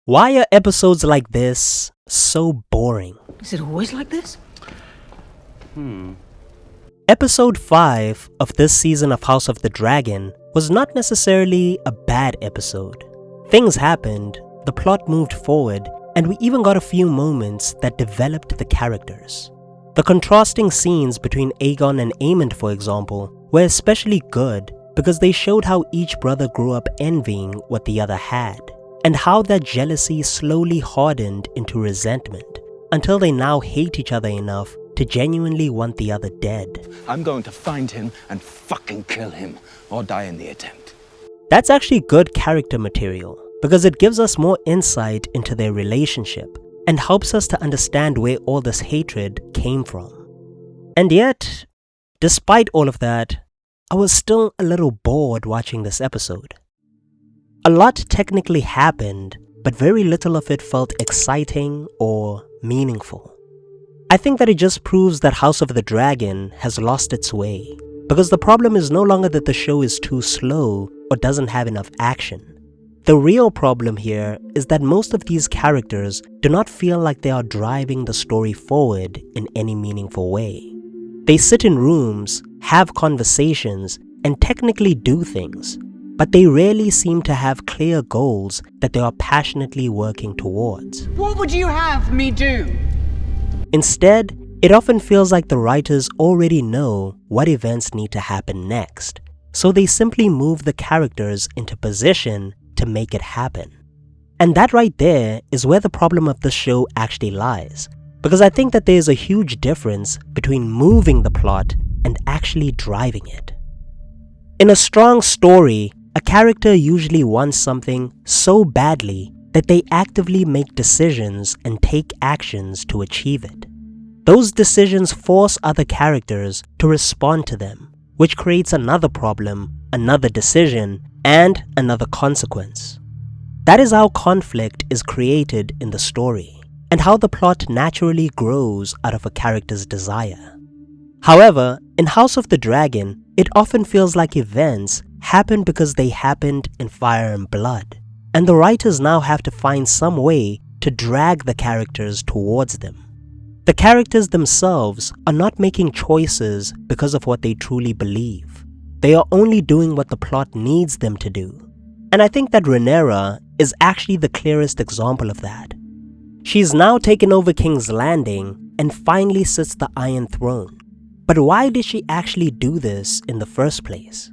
Why are episodes like this so boring? Is it always like this? Episode 5 of this season of House of the Dragon was not necessarily a bad episode. Things happened, the plot moved forward, and we even got a few moments that developed the characters. The contrasting scenes between Aegon and Aemond, for example, were especially good because they showed how each brother grew up envying what the other had, and how that jealousy slowly hardened into resentment until they now hate each other enough to genuinely want the other dead. I'm going to find him and fucking kill him, or die in the attempt. That's actually good character material because it gives us more insight into their relationship and helps us to understand where all this hatred came from. And yet, despite all of that, I was still a little bored watching this episode. A lot technically happened, but very little of it felt exciting or meaningful. I think that it just proves that House of the Dragon has lost its way, because the problem is no longer that the show is too slow or doesn't have enough action. The real problem here is that most of these characters do not feel like they are driving the story forward in any meaningful way. They sit in rooms, have conversations, and technically do things, but they rarely seem to have clear goals that they are passionately working towards. What would you have me do? Instead, it often feels like the writers already know what events need to happen next, so they simply move the characters into position to make it happen. And that right there is where the problem of the show actually lies, because I think that there is a huge difference between moving the plot and actually driving it. In a strong story, a character usually wants something so badly that they actively make decisions and take actions to achieve it. Those decisions force other characters to respond to them, which creates another problem, another decision, and another consequence. That is how conflict is created in the story, and how the plot naturally grows out of a character's desire. However, in House of the Dragon, it often feels like events happen because they happened in Fire and Blood, and the writers now have to find some way to drag the characters towards them. The characters themselves are not making choices because of what they truly believe. They are only doing what the plot needs them to do. And I think that RHAENYRA is actually the clearest example of that. She's now taken over King's Landing and finally sits the Iron Throne. But why did she actually do this in the first place?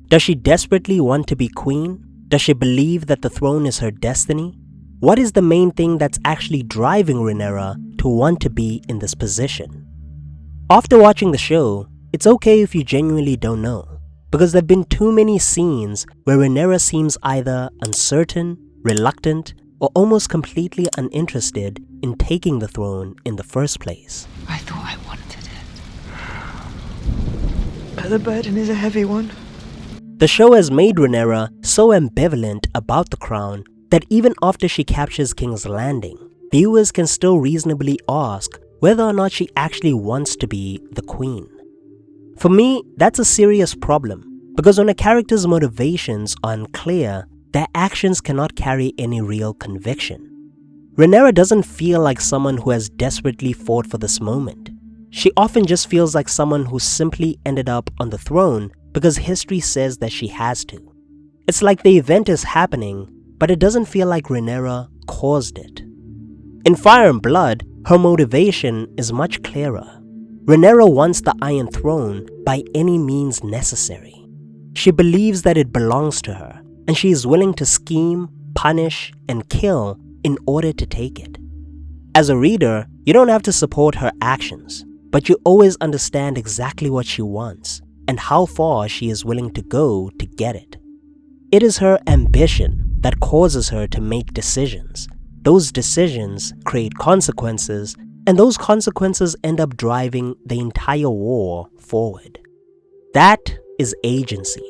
Does she desperately want to be queen? Does she believe that the throne is her destiny? What is the main thing that's actually driving RHAENYRA to want to be in this position? After watching the show, it's okay if you genuinely don't know, because there have been too many scenes where RHAENYRA seems either uncertain, reluctant, or almost completely uninterested in taking the throne in the first place. I thought I wanted it. But the burden is a heavy one. The show has made RHAENYRA so ambivalent about the crown that even after she captures King's Landing, viewers can still reasonably ask whether or not she actually wants to be the queen. For me, that's a serious problem, because when a character's motivations are unclear, their actions cannot carry any real conviction. RHAENYRA doesn't feel like someone who has desperately fought for this moment. She often just feels like someone who simply ended up on the throne because history says that she has to. It's like the event is happening, but it doesn't feel like RHAENYRA caused it. In Fire and Blood, her motivation is much clearer. RHAENYRA wants the Iron Throne by any means necessary. She believes that it belongs to her, and she is willing to scheme, punish, and kill in order to take it. As a reader, you don't have to support her actions, but you always understand exactly what she wants and how far she is willing to go to get it. It is her ambition that causes her to make decisions. Those decisions create consequences, and those consequences end up driving the entire war forward. That is agency.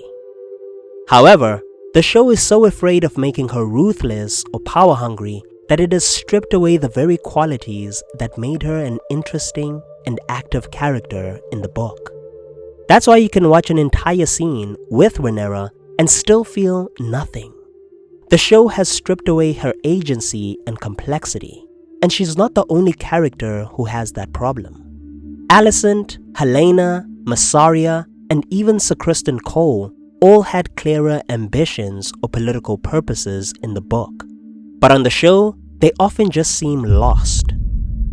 However, the show is so afraid of making her ruthless or power-hungry that it has stripped away the very qualities that made her an interesting and active character in the book. That's why you can watch an entire scene with RHAENYRA and still feel nothing. The show has stripped away her agency and complexity, and she's not the only character who has that problem. Alicent, Helena, Massaria, and even Ser Criston Cole all had clearer ambitions or political purposes in the book. But on the show, they often just seem lost.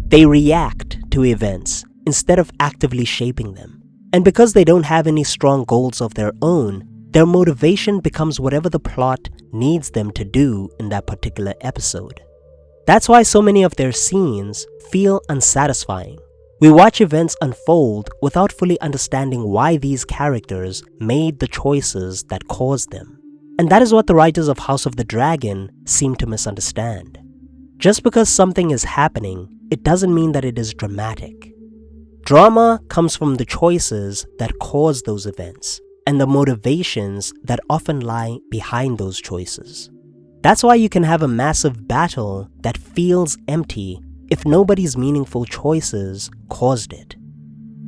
They react to events instead of actively shaping them. And because they don't have any strong goals of their own, their motivation becomes whatever the plot needs them to do in that particular episode. That's why so many of their scenes feel unsatisfying. We watch events unfold without fully understanding why these characters made the choices that caused them. And that is what the writers of House of the Dragon seem to misunderstand. Just because something is happening, it doesn't mean that it is dramatic. Drama comes from the choices that cause those events and the motivations that often lie behind those choices. That's why you can have a massive battle that feels empty if nobody's meaningful choices caused it.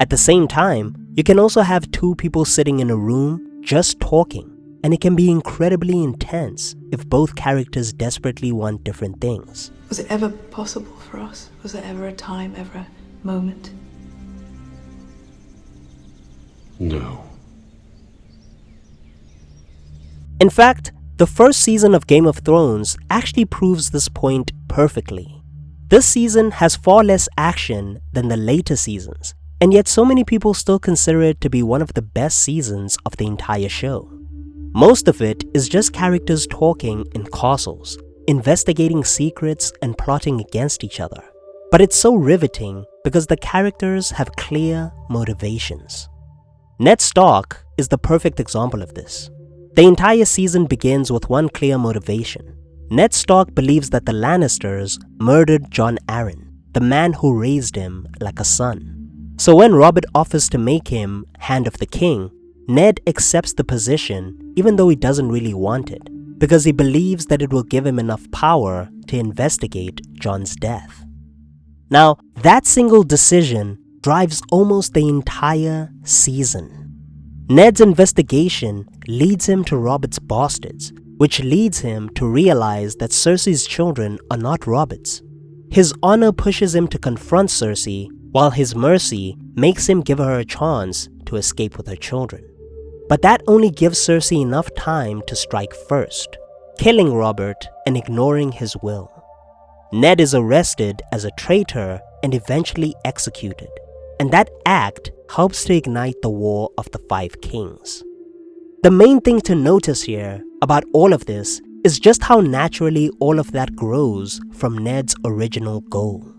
At the same time, you can also have two people sitting in a room just talking, and it can be incredibly intense if both characters desperately want different things. Was it ever possible for us? Was there ever a time, ever a moment? No. In fact, the first season of Game of Thrones actually proves this point perfectly. This season has far less action than the later seasons, and yet so many people still consider it to be one of the best seasons of the entire show. Most of it is just characters talking in castles, investigating secrets and plotting against each other. But it's so riveting because the characters have clear motivations. Ned Stark is the perfect example of this. The entire season begins with one clear motivation. Ned Stark believes that the Lannisters murdered Jon Arryn, the man who raised him like a son. So when Robert offers to make him Hand of the King, Ned accepts the position even though he doesn't really want it, because he believes that it will give him enough power to investigate Jon's death. Now, that single decision drives almost the entire season. Ned's investigation leads him to Robert's bastards, which leads him to realize that Cersei's children are not Robert's. His honor pushes him to confront Cersei, while his mercy makes him give her a chance to escape with her children. But that only gives Cersei enough time to strike first, killing Robert and ignoring his will. Ned is arrested as a traitor and eventually executed, and that act helps to ignite the War of the Five Kings. The main thing to notice here about all of this is just how naturally all of that grows from Ned's original goal.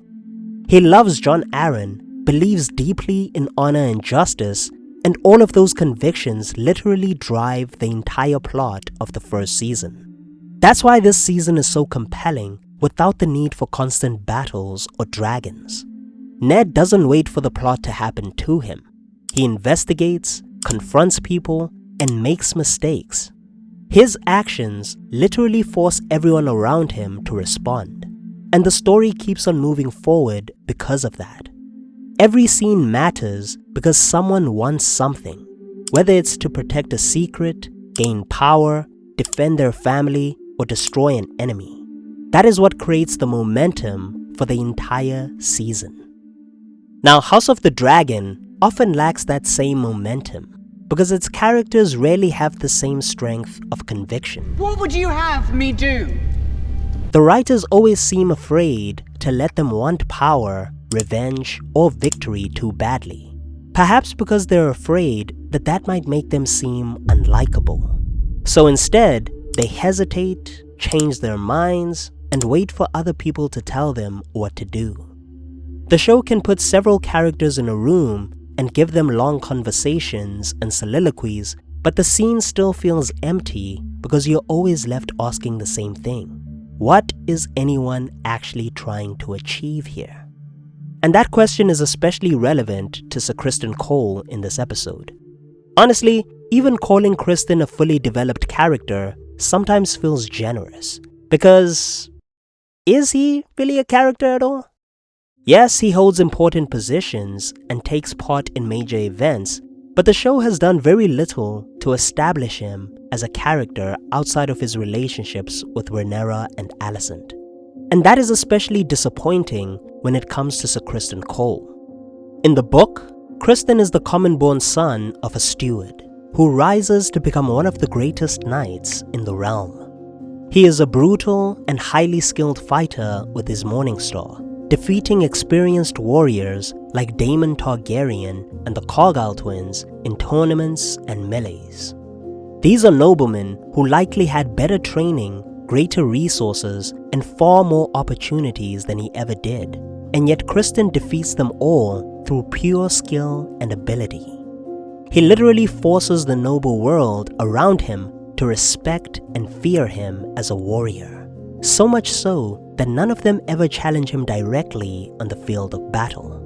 He loves Jon Arryn, believes deeply in honor and justice, and all of those convictions literally drive the entire plot of the first season. That's why this season is so compelling without the need for constant battles or dragons. Ned doesn't wait for the plot to happen to him. He investigates, confronts people, and makes mistakes. His actions literally force everyone around him to respond, and the story keeps on moving forward because of that. Every scene matters because someone wants something, whether it's to protect a secret, gain power, defend their family, or destroy an enemy. That is what creates the momentum for the entire season. Now, House of the Dragon often lacks that same momentum because its characters rarely have the same strength of conviction. What would you have me do? The writers always seem afraid to let them want power, revenge, or victory too badly. Perhaps because they're afraid that that might make them seem unlikable. So instead, they hesitate, change their minds, and wait for other people to tell them what to do. The show can put several characters in a room and give them long conversations and soliloquies, but the scene still feels empty because you're always left asking the same thing. What is anyone actually trying to achieve here? And that question is especially relevant to Ser Criston Cole in this episode. Honestly, even calling Criston a fully developed character sometimes feels generous, because is he really a character at all? Yes, he holds important positions and takes part in major events, But the show has done very little to establish him as a character outside of his relationships with Rhaenyra and Alicent. And that is especially disappointing when it comes to Ser Criston Cole. In the book, Criston is the common-born son of a steward who rises to become one of the greatest knights in the realm. He is a brutal and highly skilled fighter with his Morningstar, defeating experienced warriors like Daemon Targaryen and the Cargyll twins in tournaments and melees. These are noblemen who likely had better training, greater resources, and far more opportunities than he ever did, and yet Criston defeats them all through pure skill and ability. He literally forces the noble world around him to respect and fear him as a warrior, so much so that none of them ever challenge him directly on the field of battle.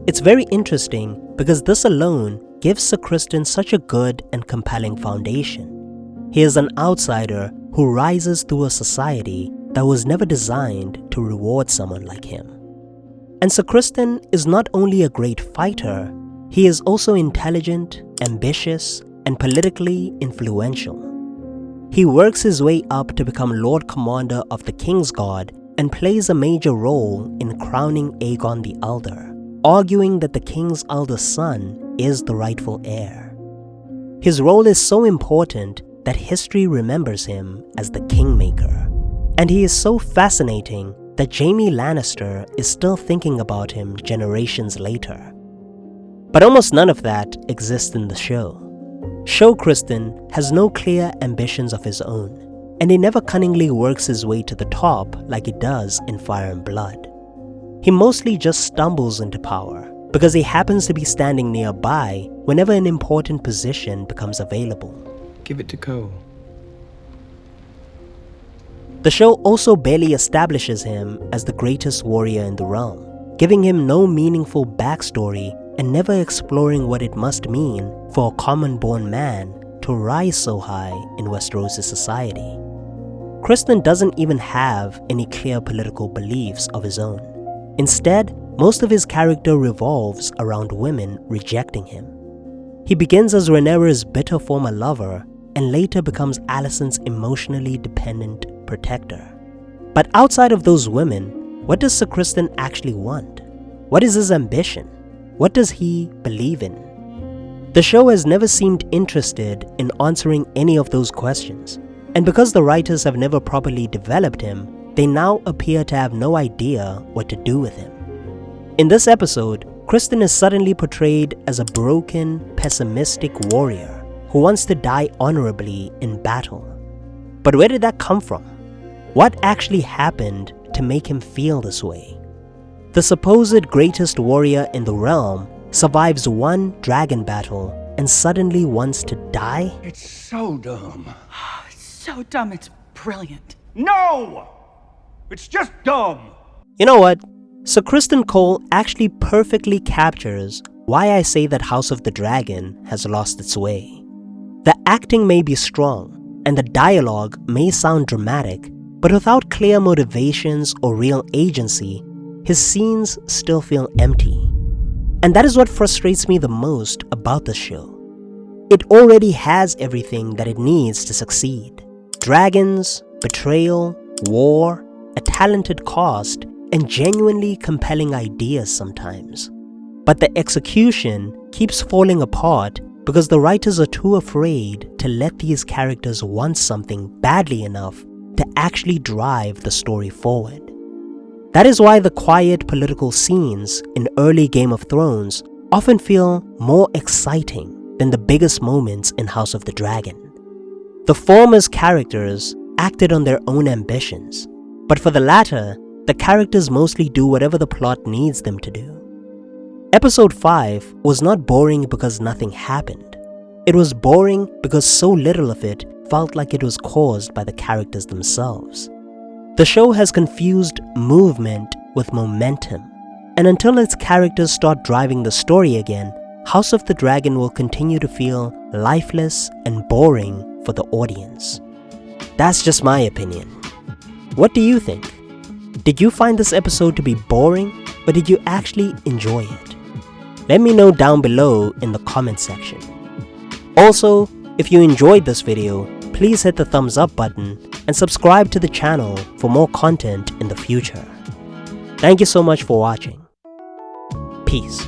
It's very interesting because this alone gives Ser Criston such a good and compelling foundation. He is an outsider who rises through a society that was never designed to reward someone like him. And Ser Criston is not only a great fighter, he is also intelligent, ambitious, and politically influential. He works his way up to become Lord Commander of the Kingsguard and plays a major role in crowning Aegon the Elder, arguing that the King's eldest son is the rightful heir. His role is so important that history remembers him as the Kingmaker, and he is so fascinating that Jaime Lannister is still thinking about him generations later. But almost none of that exists in the show. Criston has no clear ambitions of his own, and he never cunningly works his way to the top like he does in Fire and Blood. He mostly just stumbles into power because he happens to be standing nearby whenever an important position becomes available. Give it to Cole. The show also barely establishes him as the greatest warrior in the realm, giving him no meaningful backstory and never exploring what it must mean for a common-born man to rise so high in Westeros' society. Criston doesn't even have any clear political beliefs of his own. Instead, most of his character revolves around women rejecting him. He begins as Rhaenyra's bitter former lover and later becomes Alicent's emotionally dependent protector. But outside of those women, what does Ser Criston actually want? What is his ambition? What does he believe in? The show has never seemed interested in answering any of those questions, and because the writers have never properly developed him, they now appear to have no idea what to do with him. In this episode, Criston is suddenly portrayed as a broken, pessimistic warrior who wants to die honorably in battle. But where did that come from? What actually happened to make him feel this way? The supposed greatest warrior in the realm survives one dragon battle and suddenly wants to die? It's so dumb. It's so dumb, it's brilliant. No! It's just dumb! You know what? Ser Criston Cole actually perfectly captures why I say that House of the Dragon has lost its way. The acting may be strong, and the dialogue may sound dramatic, but without clear motivations or real agency, his scenes still feel empty. And that is what frustrates me the most about the show. It already has everything that it needs to succeed. Dragons, betrayal, war, a talented cast, and genuinely compelling ideas sometimes. But the execution keeps falling apart because the writers are too afraid to let these characters want something badly enough to actually drive the story forward. That is why the quiet political scenes in early Game of Thrones often feel more exciting than the biggest moments in House of the Dragon. The former's characters acted on their own ambitions, but for the latter, the characters mostly do whatever the plot needs them to do. Episode 5 was not boring because nothing happened. It was boring because so little of it felt like it was caused by the characters themselves. The show has confused movement with momentum, and until its characters start driving the story again, House of the Dragon will continue to feel lifeless and boring for the audience. That's just my opinion. What do you think? Did you find this episode to be boring, or did you actually enjoy it? Let me know down below in the comment section. Also, if you enjoyed this video, please hit the thumbs up button and subscribe to the channel for more content in the future. Thank you so much for watching. Peace.